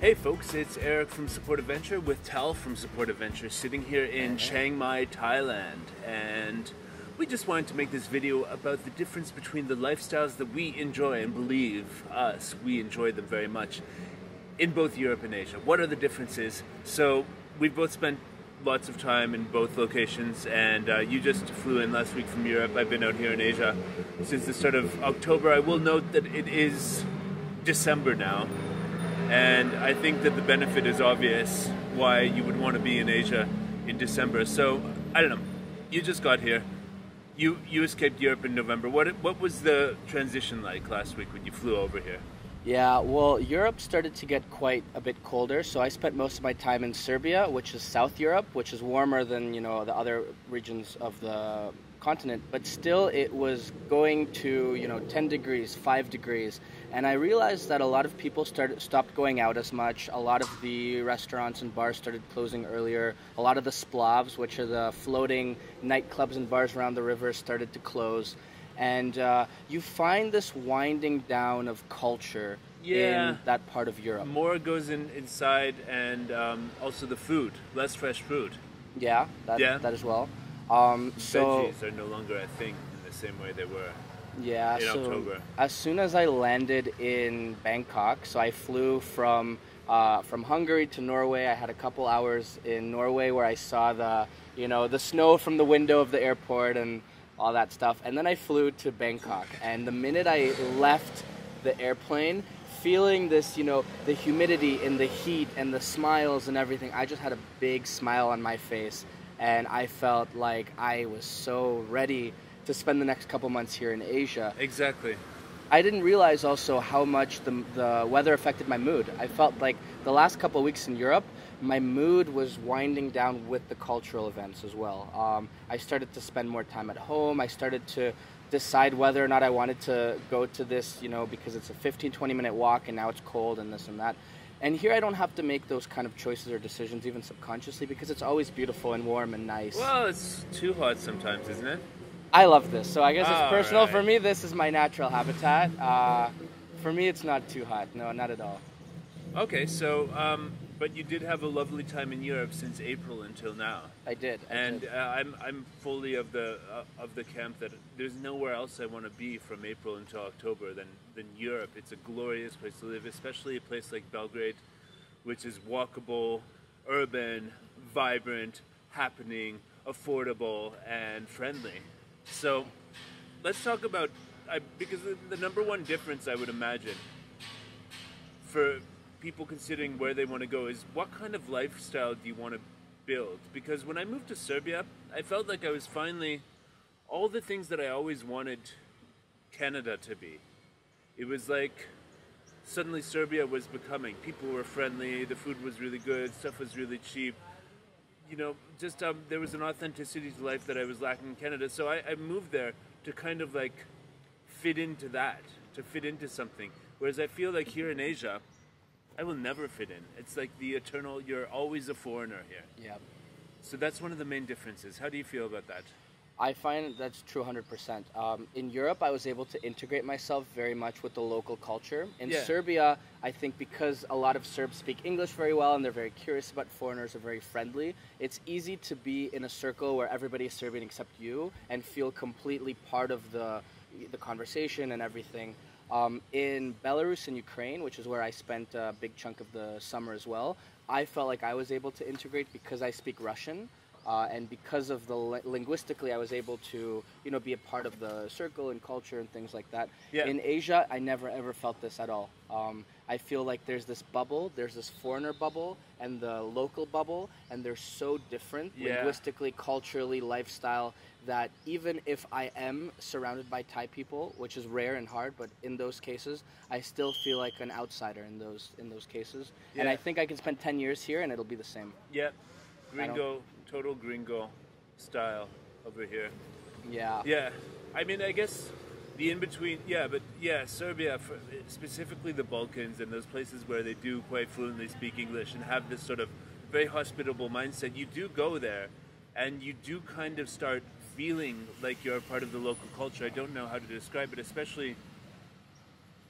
Hey folks, it's Eric from Support Adventure with Tal from Support Adventure, sitting here in Chiang Mai, Thailand, and we just wanted to make this video about the difference between the lifestyles that we enjoy, and believe us, we enjoy them very much, in both Europe and Asia. What are the differences? So we've both spent lots of time in both locations, and you just flew in last week from Europe. I've been out here in Asia since the start of October. I will note that it is December now, and I think that the benefit is obvious why you would want to be in Asia in December. So, I don't know, you just got here. You escaped Europe in November. What was the transition like last week when you flew over here? Yeah, well, Europe started to get quite a bit colder, so I spent most of my time in Serbia, which is South Europe, which is warmer than, the other regions of the continent, but still it was going to, 10 degrees, 5 degrees, and I realized that a lot of people stopped going out as much. A lot of the restaurants and bars started closing earlier. A lot of the splavs, which are the floating nightclubs and bars around the river, started to close. And you find this winding down of culture in that part of Europe. More goes inside, and also the food, less fresh food. Yeah, that as well. Veggies are no longer a thing in the same way they were in October. As soon as I landed in Bangkok, so I flew from Hungary to Norway. I had a couple hours in Norway where I saw the snow from the window of the airport and all that stuff, and then I flew to Bangkok, and the minute I left the airplane, feeling this, the humidity and the heat and the smiles and everything, I just had a big smile on my face, and I felt like I was so ready to spend the next couple months here in Asia. Exactly. I didn't realize also how much the weather affected my mood. I felt like the last couple of weeks in Europe, my mood was winding down with the cultural events as well. I started to spend more time at home. I started to decide whether or not I wanted to go to this, because it's a 15-20 minute walk and now it's cold and this and that. And here I don't have to make those kind of choices or decisions even subconsciously, because it's always beautiful and warm and nice. Well, it's too hot sometimes, isn't it? I love this, so I guess it's personal. Right. For me, this is my natural habitat. For me, it's not too hot. No, not at all. Okay, so, but you did have a lovely time in Europe since April until now. I did. I'm fully of the camp that there's nowhere else I want to be from April until October than Europe. It's a glorious place to live, especially a place like Belgrade, which is walkable, urban, vibrant, happening, affordable, and friendly. So let's talk about, because the number one difference I would imagine for people considering where they want to go is what kind of lifestyle do you want to build? Because when I moved to Serbia, I felt like I was finally all the things that I always wanted Canada to be. It was like suddenly Serbia was becoming. People were friendly, the food was really good, stuff was really cheap. There was an authenticity to life that I was lacking in Canada. So I moved there to kind of like fit into that, to fit into something. Whereas I feel like here in Asia, I will never fit in. It's like the eternal, you're always a foreigner here. Yeah. So that's one of the main differences. How do you feel about that? I find that's true 100%. In Europe, I was able to integrate myself very much with the local culture. In Serbia, I think because a lot of Serbs speak English very well and they're very curious about foreigners, are very friendly, it's easy to be in a circle where everybody is Serbian except you and feel completely part of the conversation and everything. In Belarus and Ukraine, which is where I spent a big chunk of the summer as well, I felt like I was able to integrate because I speak Russian. And because of the linguistically, I was able to, be a part of the circle and culture and things like that. Yeah. In Asia, I never ever felt this at all. I feel like there's this bubble, there's this foreigner bubble and the local bubble, and they're so different linguistically, culturally, lifestyle, that even if I am surrounded by Thai people, which is rare and hard, but in those cases, I still feel like an outsider in those cases. Yeah. And I think I can spend 10 years here and it'll be the same. Yeah, total gringo style over here. Yeah. Yeah, I mean, I guess the in-between, Serbia, specifically the Balkans and those places where they do quite fluently speak English and have this sort of very hospitable mindset, you do go there and you do kind of start feeling like you're a part of the local culture. I don't know how to describe it, especially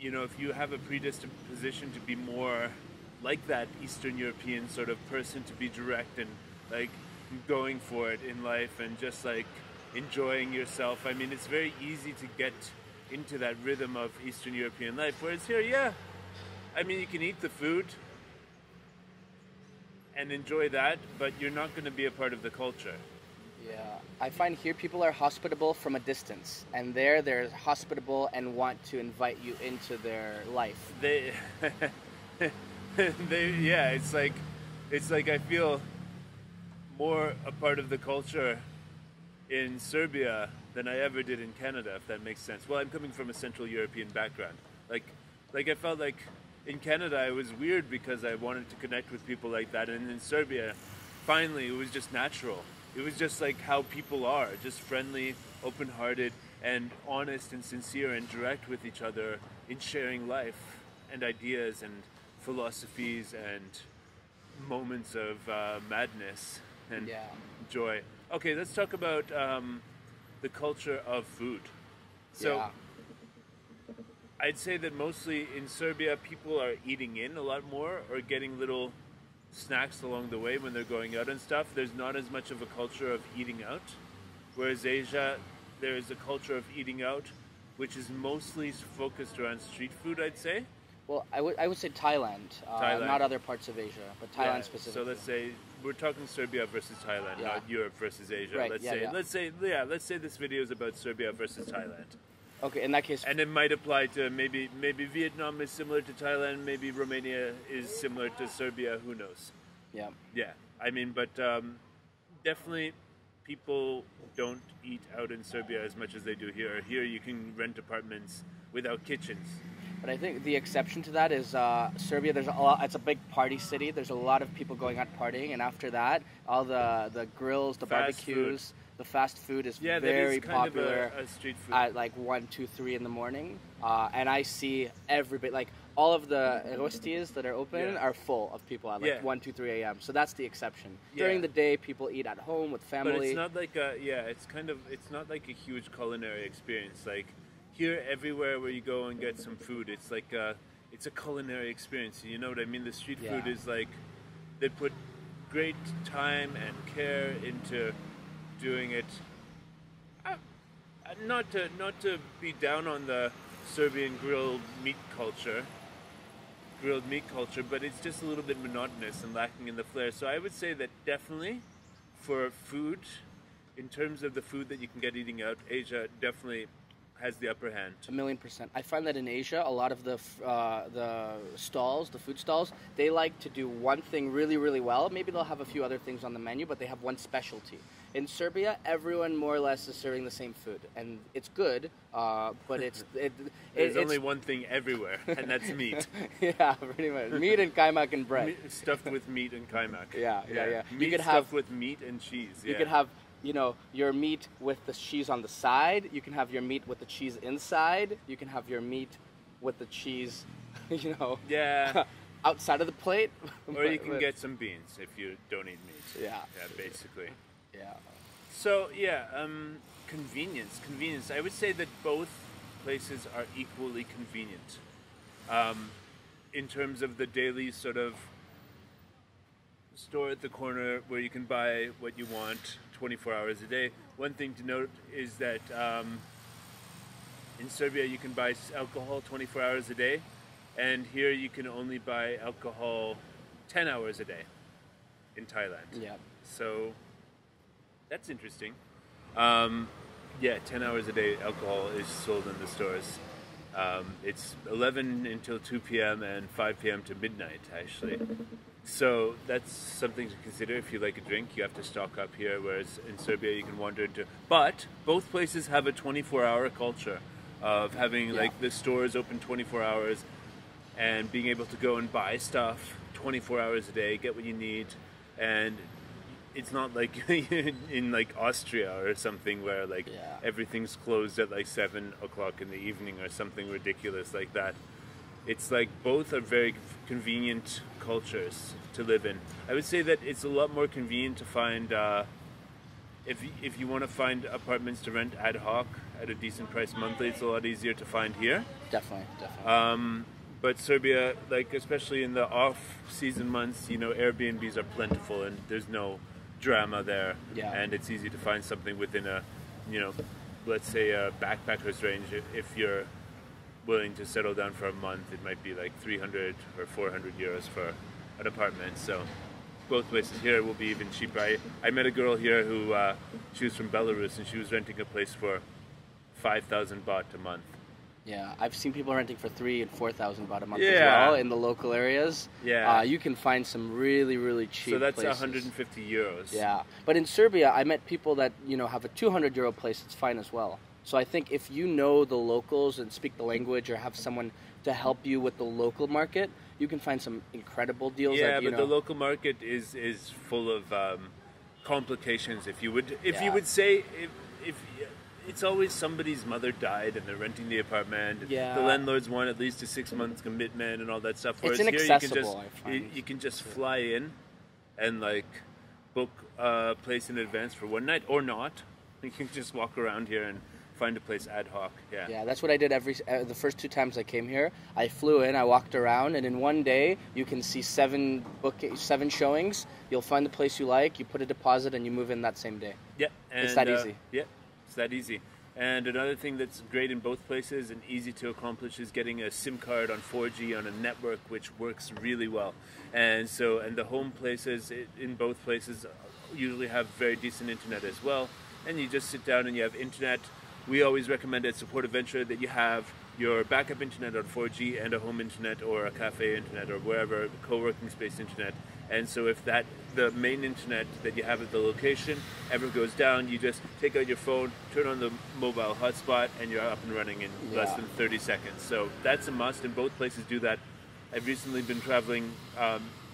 you know, if you have a predisposition to be more like that Eastern European sort of person, to be direct and like going for it in life and just like enjoying yourself. I mean, it's very easy to get into that rhythm of Eastern European life. Whereas here, yeah, I mean, you can eat the food and enjoy that, but you're not going to be a part of the culture. Yeah, I find here people are hospitable from a distance, and there they're hospitable and want to invite you into their life. They, yeah, it's like I feel more a part of the culture in Serbia than I ever did in Canada, if that makes sense. Well, I'm coming from a Central European background. Like I felt like in Canada I was weird because I wanted to connect with people like that, and in Serbia, finally, it was just natural. It was just like how people are, just friendly, open-hearted, and honest and sincere and direct with each other in sharing life and ideas and philosophies and moments of madness and joy. Okay, let's talk about the culture of food. So I'd say that mostly in Serbia, people are eating in a lot more or getting little snacks along the way when they're going out and stuff. There's not as much of a culture of eating out. Whereas Asia, there is a culture of eating out, which is mostly focused around street food, I'd say. Well, I would say Thailand, not other parts of Asia, but Thailand specifically. So let's say we're talking Serbia versus Thailand, not Europe versus Asia. Right, Let's say this video is about Serbia versus Thailand. Okay, in that case, and it might apply to maybe Vietnam is similar to Thailand, maybe Romania is similar to Serbia. Who knows? Yeah. Yeah. I mean, but definitely people don't eat out in Serbia as much as they do here. Here you can rent apartments without kitchens. But I think the exception to that is Serbia. There's a lot. It's a big party city. There's a lot of people going out partying, and after that, all the grills, the barbecues, the fast food is very popular a street food. at like 1, 2, 3 in the morning. And I see everybody, like all of the rosties that are open are full of people at like 1, 2, 3 a.m. So that's the exception. During the day, people eat at home with family. But it's not like it's not like a huge culinary experience. Like here, everywhere where you go and get some food, it's like it's a culinary experience. You know what I mean? The street food is like they put great time and care into doing it. Not to be down on the Serbian grilled meat culture, but it's just a little bit monotonous and lacking in the flair. So I would say that definitely for food, in terms of the food that you can get eating out, Asia definitely has the upper hand. 1,000,000%. I find that in Asia, a lot of the food stalls, they like to do one thing really, really well. Maybe they'll have a few other things on the menu, but they have one specialty. In Serbia, everyone more or less is serving the same food, and it's good, but there's only one thing everywhere, and that's meat. Yeah, pretty much. Meat and kaimak and bread. Meat stuffed with meat and kaimak. Yeah. Meat stuffed with meat and cheese. You could have, your meat with the cheese on the side. You can have your meat with the cheese inside. You can have your meat with the cheese, outside of the plate. Or you can get some beans if you don't eat meat. Yeah. Yeah, basically. Yeah. So, convenience. I would say that both places are equally convenient. In terms of the daily sort of store at the corner where you can buy what you want 24 hours a day. One thing to note is that in Serbia you can buy alcohol 24 hours a day, and here you can only buy alcohol 10 hours a day in Thailand. Yeah. So that's interesting. 10 hours a day alcohol is sold in the stores. It's 11 until 2 p.m. and 5 p.m. to midnight, actually. So that's something to consider. If you like a drink, you have to stock up here, whereas in Serbia you can wander into. But both places have a 24-hour culture of having like the stores open 24 hours and being able to go and buy stuff 24 hours a day, get what you need. And it's not like in like Austria or something where like everything's closed at like 7 o'clock in the evening or something ridiculous like that. It's like both are very convenient cultures to live in. I would say that it's a lot more convenient to find if you want to find apartments to rent ad hoc at a decent price monthly, it's a lot easier to find here. Definitely, definitely. But Serbia, like especially in the off-season months, you know, Airbnbs are plentiful and there's no drama there. Yeah. And it's easy to find something within a, you know, let's say a backpacker's range. If you're willing to settle down for a month, it might be like 300 or 400 euros for an apartment. So both places here will be even cheaper. I met a girl here who, she was from Belarus and she was renting a place for 5,000 baht a month. Yeah, I've seen people renting for 3,000 and 4,000 baht a month Yeah. as well in the local areas. Yeah. You can find some really, really cheap So that's places. 150 euros. Yeah, but in Serbia, I met people that, you know, have a 200 euro place. It's fine as well. So I think if you know the locals and speak the language, or have someone to help you with the local market, you can find some incredible deals. Yeah, that, you but know, the local market is full of complications. If you would Yeah. say if it's always somebody's mother died and they're renting the apartment. Yeah. The landlords want at least a 6 month commitment and all that stuff. It's Whereas here inaccessible, I find. you can just fly in and like book a place in advance for one night or not. You can just walk around here and find a place ad hoc. Yeah. Yeah, that's what I did the first 2 times I came here. I flew in, I walked around, and in one day you can see 7 showings. You'll find the place you like, you put a deposit, and you move in that same day. Yeah, and, It's that easy. Yeah, it's that easy. And another thing that's great in both places and easy to accomplish is getting a SIM card on 4G on a network which works really well. And the home places in both places usually have very decent internet as well. And you just sit down and you have internet. We always recommend at Support Adventure that you have your backup internet on 4G and a home internet or a cafe internet or wherever, co-working space internet. And so if the main internet that you have at the location ever goes down, you just take out your phone, turn on the mobile hotspot, and you're up and running in less than 30 seconds. So that's a must, and both places do that. I've recently been traveling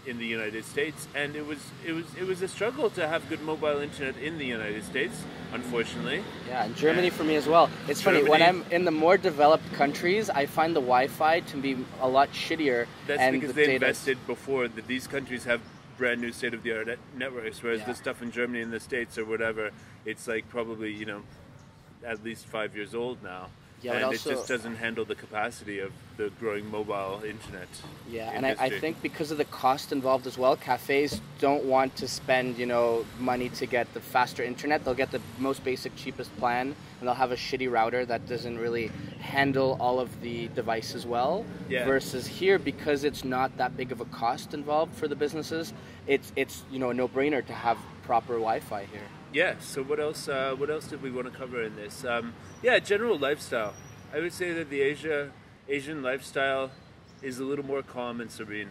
in the United States, and it was a struggle to have good mobile internet in the United States, unfortunately. Yeah, and Germany for me as well. It's funny, when I'm in the more developed countries, I find the Wi-Fi to be a lot shittier. That's and because the they invested before. That these countries have brand new state-of-the-art networks, whereas Yeah. the stuff in Germany and the States or whatever, it's like probably, you know, at least 5 years old now. Yeah, but and also, it just doesn't handle the capacity of the growing mobile internet. Yeah, and industry. I think because of the cost involved as well, cafes don't want to spend, you know, money to get the faster internet. They'll get the most basic, cheapest plan, and they'll have a shitty router that doesn't really handle all of the devices well. Yeah. Versus here, because it's not that big of a cost involved for the businesses, it's you know, a no-brainer to have proper Wi-Fi here. Yeah. So what else? What else did we want to cover in this? Yeah, general lifestyle. I would say that the Asian lifestyle is a little more calm and serene.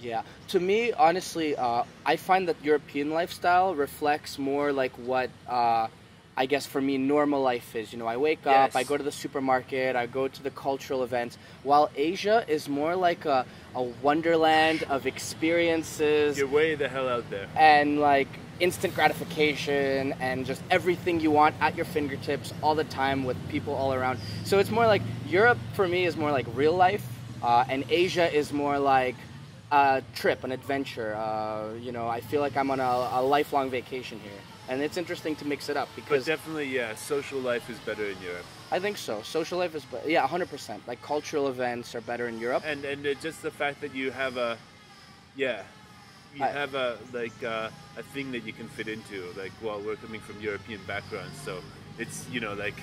Yeah, to me, honestly, I find that European lifestyle reflects more like what I guess for me normal life is. You know, I wake up, Yes. I go to the supermarket, I go to the cultural events, while Asia is more like a wonderland of experiences. You're way the hell out there. And like instant gratification and just everything you want at your fingertips all the time with people all around. So it's more like Europe for me is more like real life, and Asia is more like a trip, an adventure. You know, I feel like I'm on a lifelong vacation here, and it's interesting to mix it up But because definitely, yeah, social life is better in Europe. I think so. Social life is, 100%. Like cultural events are better in Europe. And just the fact that you have have a thing that you can fit into. Like, well, we're coming from European backgrounds, so it's, you know, like,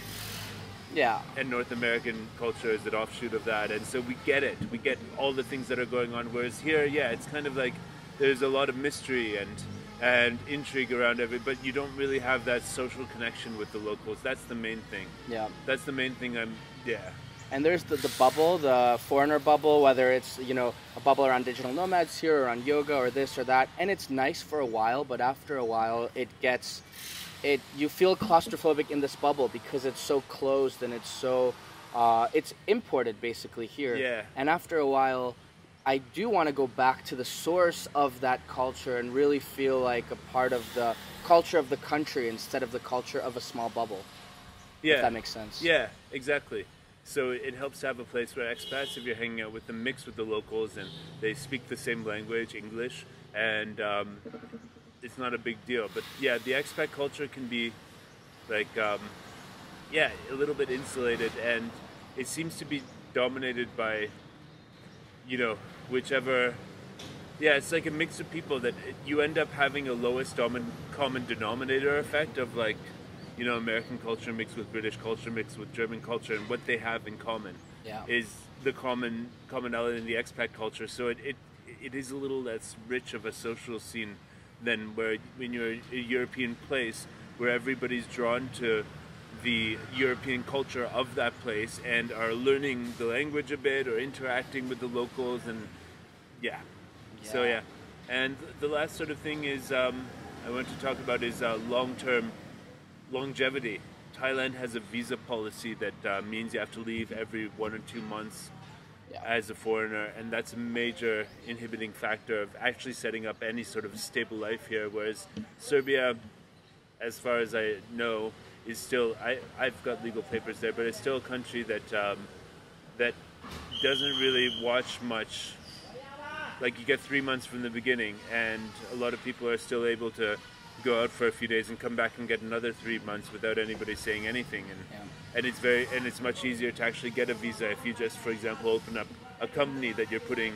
Yeah. and North American culture is an offshoot of that, and so we get it. We get all the things that are going on. Whereas here, yeah, it's kind of like there's a lot of mystery and intrigue around but you don't really have that social connection with the locals. That's the main thing. Yeah. That's the main thing. And there's the bubble, the foreigner bubble, whether it's, you know, a bubble around digital nomads here or on yoga or this or that. And it's nice for a while, but after a while you feel claustrophobic in this bubble because it's so closed and it's so, it's imported basically here. Yeah. And after a while, I do want to go back to the source of that culture and really feel like a part of the culture of the country instead of the culture of a small bubble. Yeah. If that makes sense. Yeah, exactly. So it helps to have a place where expats, if you're hanging out with them, mix with the locals and they speak the same language, English, and it's not a big deal. But yeah, the expat culture can be like yeah, a little bit insulated, and it seems to be dominated by, you know, whichever. Yeah, it's like a mix of people that you end up having a lowest common denominator effect of like, you know, American culture mixed with British culture mixed with German culture, and what they have in common is the commonality in the expat culture. So it is a little less rich of a social scene than when you're a European place where everybody's drawn to the European culture of that place and are learning the language a bit or interacting with the locals, and yeah. So yeah, and the last sort of thing is I want to talk about is long-term longevity. Thailand has a visa policy that means you have to leave every 1 or 2 months as a foreigner, and that's a major inhibiting factor of actually setting up any sort of stable life here. Whereas Serbia, as far as I know, is still I've got legal papers there, but it's still a country that that doesn't really watch much. Like, you get 3 months from the beginning, and a lot of people are still able to go out for a few days and come back and get another 3 months without anybody saying anything. And it's much easier to actually get a visa if you just, for example, open up a company that you're putting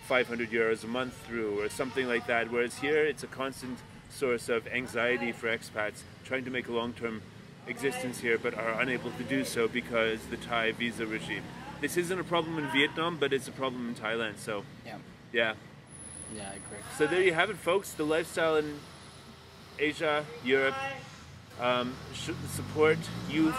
500 euros a month through or something like that. Whereas here, it's a constant source of anxiety for expats trying to make a long-term existence here, but are unable to do so because the Thai visa regime. This isn't a problem in Vietnam, but it's a problem in Thailand. So. Yeah. Yeah, I agree. So there you have it, folks. The lifestyle in Asia, Europe. Support youth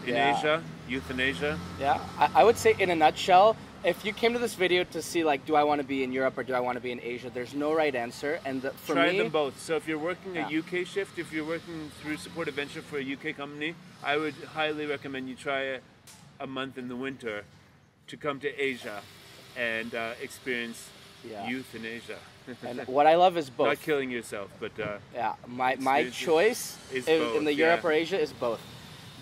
in Asia. Youth in Asia. Yeah, I would say in a nutshell, if you came to this video to see like, do I want to be in Europe or do I want to be in Asia? There's no right answer, and try them both. So if you're working a UK shift, if you're working through Support Adventure for a UK company, I would highly recommend you try a month in the winter to come to Asia and experience youth in Asia. And what I love is both. Not killing yourself, but my choice is in the Europe or Asia is both.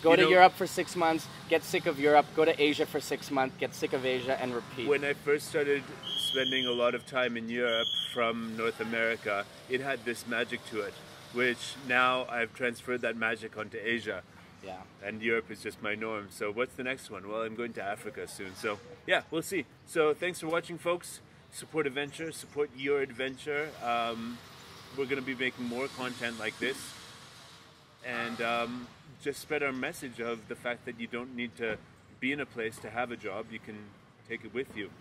Go to Europe for 6 months, get sick of Europe. Go to Asia for 6 months, get sick of Asia, and repeat. When I first started spending a lot of time in Europe from North America, it had this magic to it, which now I've transferred that magic onto Asia. Yeah. And Europe is just my norm. So what's the next one? Well, I'm going to Africa soon. So yeah, we'll see. So thanks for watching, folks. Support Adventure, support your adventure. We're going to be making more content like this, and just spread our message of the fact that you don't need to be in a place to have a job. You can take it with you.